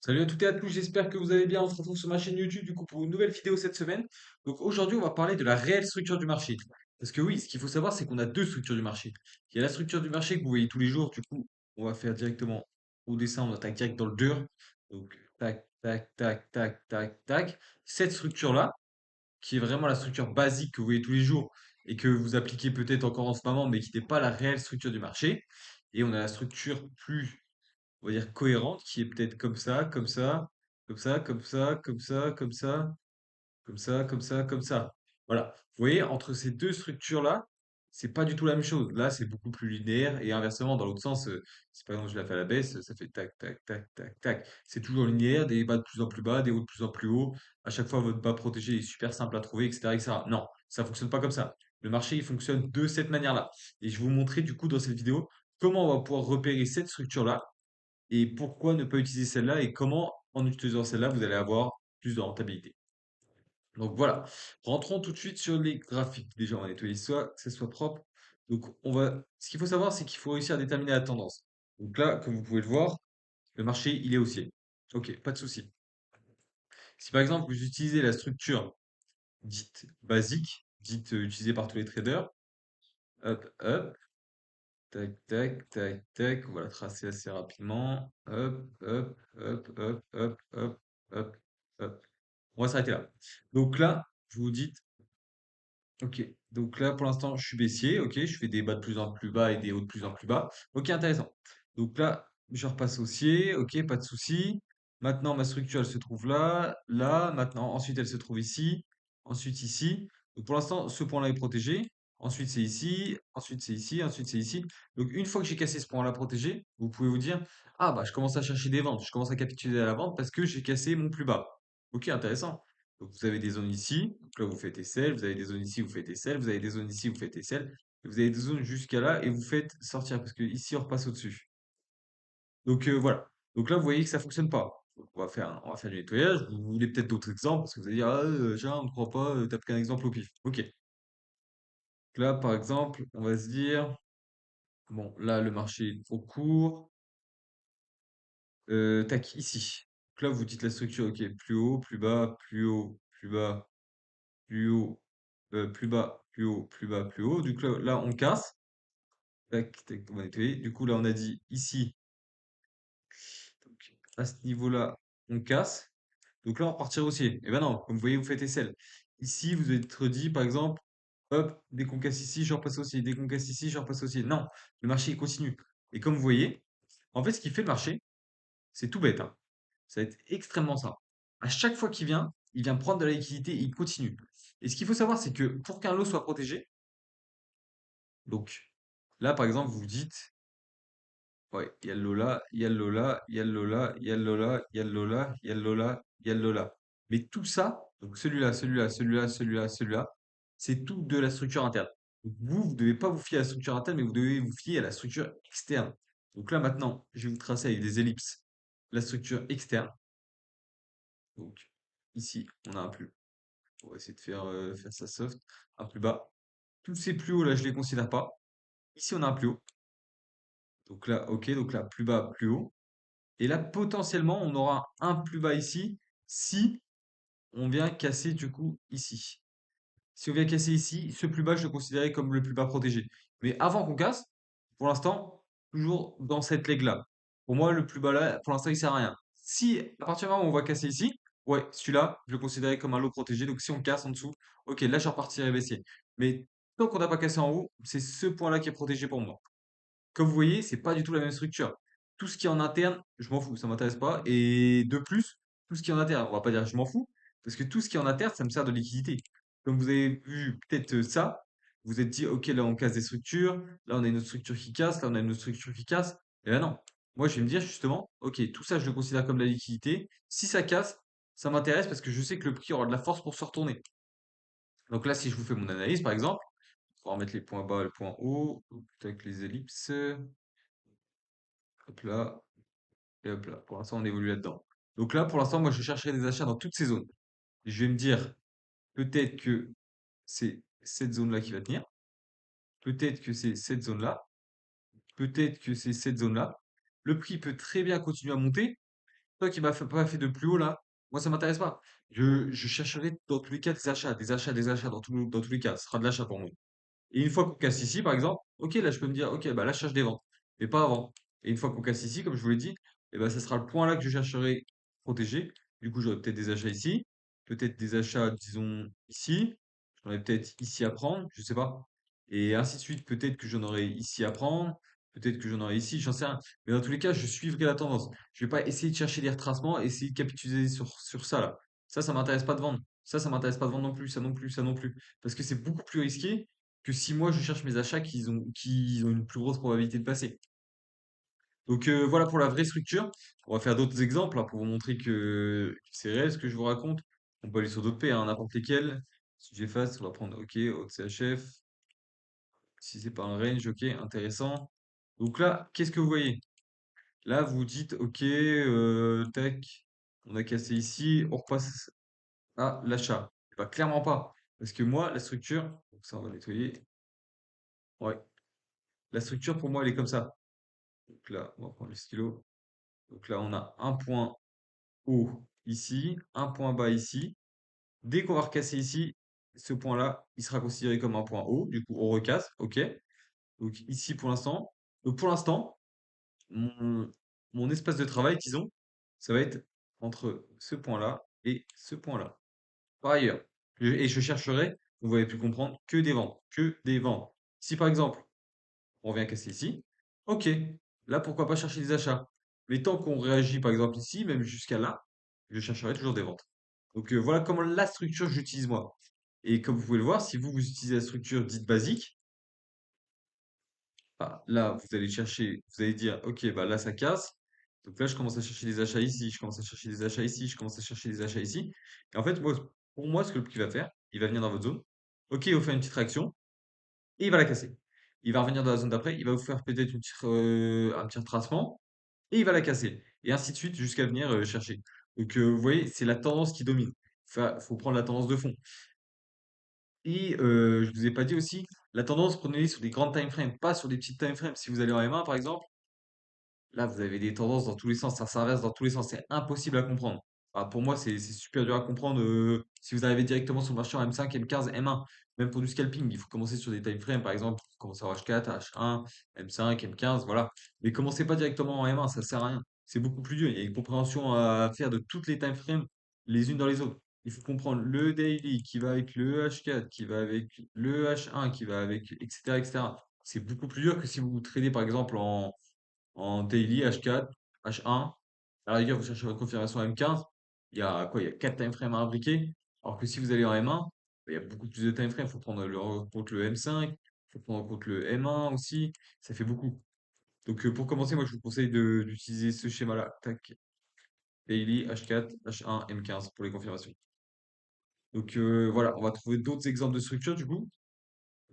Salut à toutes et à tous, j'espère que vous allez bien. On se retrouve sur ma chaîne YouTube du coup pour une nouvelle vidéo cette semaine. Donc aujourd'hui, on va parler de la réelle structure du marché. Parce que oui, ce qu'il faut savoir, c'est qu'on a deux structures du marché. Il y a la structure du marché que vous voyez tous les jours. Du coup, on va faire directement au dessin, on attaque direct dans le dur. Donc tac, tac, tac, tac, tac, tac. Cette structure-là, qui est vraiment la structure basique que vous voyez tous les jours et que vous appliquez peut-être encore en ce moment, mais qui n'est pas la réelle structure du marché. Et on a la structure plus on va dire cohérente, qui est peut-être comme ça, comme ça, comme ça, comme ça, comme ça, comme ça, comme ça, comme ça, comme ça. Voilà. Vous voyez, entre ces deux structures-là, c'est pas du tout la même chose. Là, c'est beaucoup plus linéaire et inversement, dans l'autre sens, si par exemple je la fais à la baisse, ça fait tac, tac, tac, tac, tac. C'est toujours linéaire, des bas de plus en plus bas, des hauts de plus en plus haut. À chaque fois, votre bas protégé est super simple à trouver, etc., etc. Non, ça fonctionne pas comme ça. Le marché, il fonctionne de cette manière-là. Et je vais vous montrer du coup dans cette vidéo comment on va pouvoir repérer cette structure-là et pourquoi ne pas utiliser celle-là et comment, en utilisant celle-là, vous allez avoir plus de rentabilité. Donc voilà, rentrons tout de suite sur les graphiques. Déjà, on va nettoyer soit que ce soit propre. Donc ce qu'il faut savoir, c'est qu'il faut réussir à déterminer la tendance. Donc là, comme vous pouvez le voir, le marché, il est haussier. Ok, pas de souci. Si par exemple, vous utilisez la structure dite basique, dite utilisée par tous les traders, hop, hop, tac, tac, tac, tac, on va la tracer assez rapidement. Hop, hop, hop, hop, hop, hop, hop, hop. On va s'arrêter là. Donc là, vous vous dites, ok, donc là pour l'instant je suis baissier, ok, je fais des bas de plus en plus bas et des hauts de plus en plus bas. Ok, intéressant. Donc là, je repasse haussier, ok, pas de souci. Maintenant ma structure elle se trouve là, là, maintenant, ensuite elle se trouve ici, ensuite ici. Donc pour l'instant, ce point-là est protégé. Ensuite c'est ici, ensuite c'est ici, ensuite c'est ici. Donc une fois que j'ai cassé ce point-là protégé, vous pouvez vous dire, ah bah je commence à chercher des ventes, je commence à capituler à la vente parce que j'ai cassé mon plus bas. Ok, intéressant. Donc vous avez des zones ici, donc là vous faites SL, vous avez des zones ici, vous faites SL, vous avez des zones ici, vous faites SL, et vous avez des zones jusqu'à là et vous faites sortir parce que ici on repasse au-dessus. Donc voilà. Donc là vous voyez que ça fonctionne pas. Donc, on va faire du nettoyage. Vous voulez peut-être d'autres exemples parce que vous allez dire ah tiens on ne croit pas, tape qu'un exemple au pif. Ok. Donc là par exemple on va se dire bon là le marché est trop court. Tac ici. Donc là vous dites la structure ok plus haut, plus bas, plus haut, plus bas, plus haut, plus bas, plus haut, plus bas, plus haut. Du coup, là, on casse. Tac, tac, on va nettoyer. Du coup, là, on a dit ici, donc, à ce niveau-là, on casse. Donc là, on repartira haussier. Et ben non, comme vous voyez, vous faites aisselle. Ici, vous êtes dit, par exemple, hop, dès qu'on casse ici, je repasse haussier. Dès qu'on casse ici, je repasse haussier. Non, le marché, il continue. Et comme vous voyez, en fait, ce qui fait le marché, c'est tout bête, hein. Ça va être extrêmement simple. À chaque fois qu'il vient, il vient prendre de la liquidité et il continue. Et ce qu'il faut savoir, c'est que pour qu'un lot soit protégé, donc là, par exemple, vous vous dites, ouais, il y a le Lola, il y a le Lola, il y a le Lola, il y a le Lola, il y a le Lola, il y a le Lola, il y a le Lola. Mais tout ça, donc celui-là, celui-là, celui-là, celui-là, celui-là, c'est tout de la structure interne. Donc vous ne devez pas vous fier à la structure interne, mais vous devez vous fier à la structure externe. Donc là, maintenant, je vais vous tracer avec des ellipses la structure externe. Donc ici, on a un plus. On va essayer de faire ça soft. Un plus bas. Tous ces plus hauts, là, je ne les considère pas. Ici, on a un plus haut. Donc là, ok, donc là, plus bas, plus haut. Et là, potentiellement, on aura un plus bas ici si on vient casser du coup ici. Si on vient casser ici, ce plus bas, je le considérais comme le plus bas protégé. Mais avant qu'on casse, pour l'instant, toujours dans cette leg-là. Pour moi, le plus bas là, pour l'instant, il sert à rien. Si à partir du moment où on va casser ici, ouais, celui-là, je le considérais comme un lot protégé. Donc si on casse en dessous, ok, là, je repartirai baissier. Mais tant qu'on n'a pas cassé en haut, c'est ce point-là qui est protégé pour moi. Comme vous voyez, c'est pas du tout la même structure. Tout ce qui est en interne, je m'en fous, ça m'intéresse pas. Et de plus, tout ce qui est en interne, on va pas dire je m'en fous, parce que tout ce qui est en interne, ça me sert de liquidité. Comme vous avez vu peut-être ça, vous vous êtes dit, ok, là on casse des structures, là on a une autre structure qui casse, là on a une autre structure qui casse. Et là non. Moi je vais me dire justement, ok, tout ça je le considère comme de la liquidité. Si ça casse, ça m'intéresse parce que je sais que le prix aura de la force pour se retourner. Donc là, si je vous fais mon analyse par exemple, on va remettre les points bas et le point haut, avec les ellipses. Hop là, et hop là. Pour l'instant, on évolue là-dedans. Donc là, pour l'instant, moi, je chercherai des achats dans toutes ces zones. Je vais me dire, peut-être que c'est cette zone-là qui va tenir. Peut-être que c'est cette zone-là. Peut-être que c'est cette zone-là. Le prix peut très bien continuer à monter. Toi qui m'as pas fait de plus haut là, moi ça m'intéresse pas. Je chercherai dans tous les cas des achats, des achats, des achats, dans tous les cas. Ce sera de l'achat pour moi. Et une fois qu'on casse ici, par exemple, ok, là je peux me dire, ok, bah là je cherche des ventes, mais pas avant. Et une fois qu'on casse ici, comme je vous l'ai dit, et ben ça sera le point là que je chercherai protéger. Du coup, j'aurai peut-être des achats ici, peut-être des achats, disons, ici. J'en ai peut-être ici à prendre, je sais pas. Et ainsi de suite, peut-être que j'en aurai ici à prendre, peut-être que j'en aurai ici, j'en sais rien. Mais dans tous les cas, je suivrai la tendance. Je vais pas essayer de chercher des retracements, essayer de capitaliser sur ça là. Ça m'intéresse pas de vendre. Ça m'intéresse pas de vendre non plus, ça non plus, ça non plus. Parce que c'est beaucoup plus risqué que si moi je cherche mes achats qui ont une plus grosse probabilité de passer. Donc voilà pour la vraie structure. On va faire d'autres exemples hein, pour vous montrer que c'est réel ce que je vous raconte. On peut aller sur d'autres P, hein, n'importe lesquels. Si j'efface, on va prendre OK, haute CHF. Si c'est pas un range, OK, intéressant. Donc là, qu'est-ce que vous voyez? Là, vous dites OK, tac, on a cassé ici, on repasse à l'achat. Bah, clairement pas. Parce que moi, la structure, donc ça on va nettoyer. Ouais. La structure pour moi, elle est comme ça. Donc là, on va prendre le stylo. Donc là, on a un point haut ici, un point bas ici. Dès qu'on va recasser ici, ce point-là, il sera considéré comme un point haut. Du coup, on recasse. OK. Donc ici, pour l'instant. Donc pour l'instant, mon, mon espace de travail, disons, ça va être entre ce point-là et ce point-là. Par ailleurs, et je chercherai, vous avez pu comprendre, que des ventes. Que des ventes. Si par exemple, on vient casser ici. Ok, là pourquoi pas chercher des achats. Mais tant qu'on réagit par exemple ici, même jusqu'à là, je chercherai toujours des ventes. Donc voilà comment la structure que j'utilise moi. Et comme vous pouvez le voir, si vous utilisez la structure dite basique, bah, là vous allez chercher, vous allez dire ok bah là ça casse. Donc là je commence à chercher des achats ici, je commence à chercher des achats ici, je commence à chercher des achats ici. Et en fait moi, pour moi ce que le prix va faire, il va venir dans votre zone. Ok, il va faire une petite réaction et il va la casser. Il va revenir dans la zone d'après, il va vous faire peut-être un petit retracement, et il va la casser. Et ainsi de suite jusqu'à venir chercher. Donc vous voyez, c'est la tendance qui domine. Il faut prendre la tendance de fond. Et je vous ai pas dit aussi, la tendance, prenez-les sur des grandes time frames, pas sur des petites time frames. Si vous allez en M1 par exemple, là, vous avez des tendances dans tous les sens, ça s'inverse dans tous les sens, c'est impossible à comprendre. Pour moi, c'est super dur à comprendre si vous arrivez directement sur le marché en M5, M15, M1. Même pour du scalping, il faut commencer sur des time frames, par exemple, commencer en H4, H1, M5, M15, voilà. Mais commencez pas directement en M1, ça sert à rien. C'est beaucoup plus dur. Il y a une compréhension à faire de toutes les time frames les unes dans les autres. Il faut comprendre le daily qui va avec le H4, qui va avec le H1, qui va avec, etc., etc. C'est beaucoup plus dur que si vous tradez par exemple en daily, H4, H1. À la rigueur, vous cherchez votre confirmation M15. Il y a quoi? Il y a 4 timeframes à imbriquer. Alors que si vous allez en M1, bah, il y a beaucoup plus de timeframes. Il faut prendre en compte le M5, il faut prendre en compte le M1 aussi. Ça fait beaucoup. Donc pour commencer, moi je vous conseille d'utiliser ce schéma-là. Tac. Daily, H4, H1, M15 pour les confirmations. Donc voilà, on va trouver d'autres exemples de structure du coup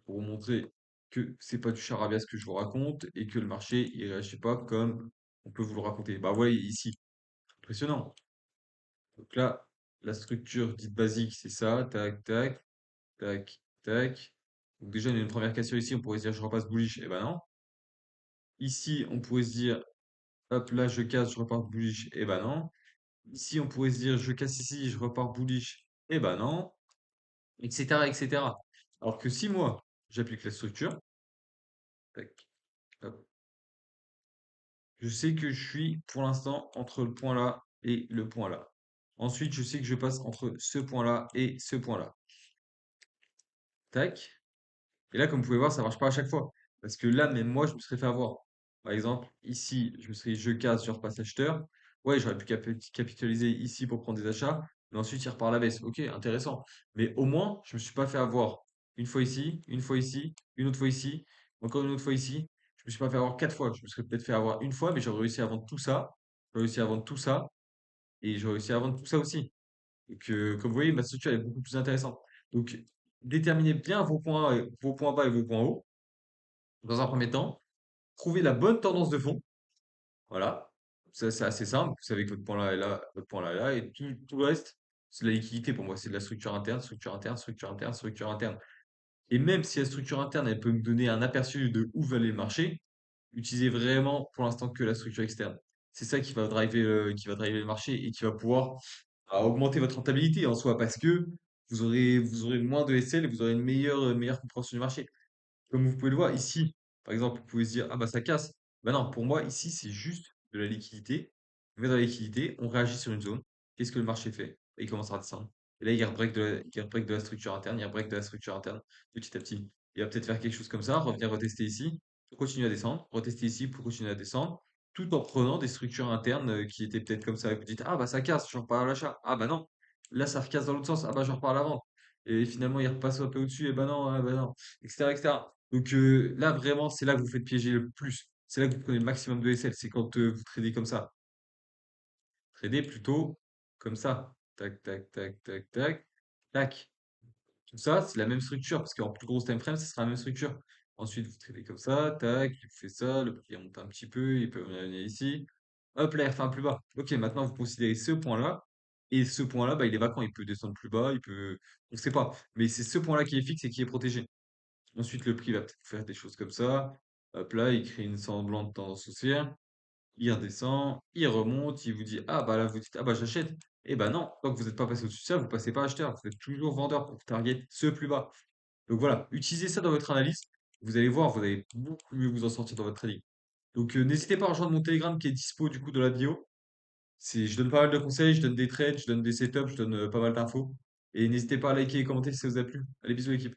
pour vous montrer que c'est pas du charabia ce que je vous raconte et que le marché il réagit pas comme on peut vous le raconter. Bah ouais, ici, impressionnant. Donc là, la structure dite basique, c'est ça. Tac, tac, tac, tac. Donc déjà, il y a une première cassure ici, on pourrait se dire je repasse bullish. Eh ben non. Ici, on pourrait se dire, hop, là, je casse, je repars bullish. Eh ben non. Ici, on pourrait se dire je casse ici, je repars bullish. Eh ben non. Etc., etc. Alors que si moi, j'applique la structure, tac, hop, je sais que je suis pour l'instant entre le point là et le point là. Ensuite, je sais que je passe entre ce point là et ce point là. Tac. Et là, comme vous pouvez voir, ça marche pas à chaque fois. Parce que là, même moi, je me serais fait avoir. Par exemple, ici, je me serais dit, je casse, je repasse acheteur. Ouais, j'aurais pu capitaliser ici pour prendre des achats, mais ensuite il repart à la baisse. Ok, intéressant. Mais au moins, je me suis pas fait avoir une fois ici, une fois ici, une autre fois ici, encore une autre fois ici. Je me suis pas fait avoir 4 fois. Je me serais peut-être fait avoir une fois, mais j'aurais réussi à vendre tout ça. J'aurais réussi à vendre tout ça. Et j'aurais réussi à vendre tout ça aussi. Donc, comme vous voyez, ma structure est beaucoup plus intéressante. Donc, déterminez bien vos points bas et vos points hauts. Dans un premier temps, trouvez la bonne tendance de fond. Voilà. Ça, c'est assez simple. Vous savez que votre point là est là, votre point là est là, et tout le reste, c'est de la liquidité pour moi. C'est de la structure interne, structure interne, structure interne, structure interne. Et même si la structure interne, elle peut me donner un aperçu de où va aller le marché, utilisez vraiment pour l'instant que la structure externe. C'est ça qui va driver le marché et qui va pouvoir augmenter votre rentabilité en soi parce que vous aurez moins de SL et vous aurez une meilleure compréhension du marché. Comme vous pouvez le voir ici, par exemple, vous pouvez se dire, ah bah ça casse. Bah non, pour moi, ici, c'est juste de la liquidité. On met dans la liquidité, on réagit sur une zone. Qu'est-ce que le marché fait? Il commence à descendre. Et là, il break de la structure interne, il break de la structure interne, petit à petit. Il va peut-être faire quelque chose comme ça, revenir retester ici, pour continuer à descendre, retester ici pour continuer à descendre, tout en prenant des structures internes qui étaient peut-être comme ça. Vous dites, ah bah ça casse, je repars à l'achat. Ah bah non, là ça recasse dans l'autre sens, ah bah je repars à la vente. Et finalement, il repasse un peu au-dessus, et bah non, ah bah non, etc., etc. Donc là, vraiment, c'est là que vous faites piéger le plus. C'est là que vous prenez le maximum de SL. C'est quand vous tradez comme ça. Tradez plutôt comme ça. Tac, tac, tac, tac, tac, tac. Tout ça, c'est la même structure, parce qu'en plus grosse time frame, ce sera la même structure. Ensuite, vous tradez comme ça, tac, il fait ça, le prix monte un petit peu, il peut venir ici. Hop là, il refait un plus bas. Ok, maintenant vous considérez ce point-là, et ce point-là, bah, il est vacant, il peut descendre plus bas, il peut. On ne sait pas. Mais c'est ce point-là qui est fixe et qui est protégé. Ensuite, le prix va peut-être faire des choses comme ça. Hop là, il crée une semblante de tendance haussière. Il redescend, il remonte, il vous dit, ah bah là, vous dites, ah bah j'achète. Eh bah non, tant que vous n'êtes pas passé au-dessus de ça, vous passez pas acheteur. Vous êtes toujours vendeur pour target ce plus bas. Donc voilà, utilisez ça dans votre analyse. Vous allez voir, vous allez beaucoup mieux vous en sortir dans votre trading. Donc n'hésitez pas à rejoindre mon Telegram qui est dispo du coup dans la bio. Je donne pas mal de conseils, je donne des trades, je donne des setups, je donne pas mal d'infos. Et n'hésitez pas à liker et commenter si ça vous a plu. Allez, bisous l'équipe.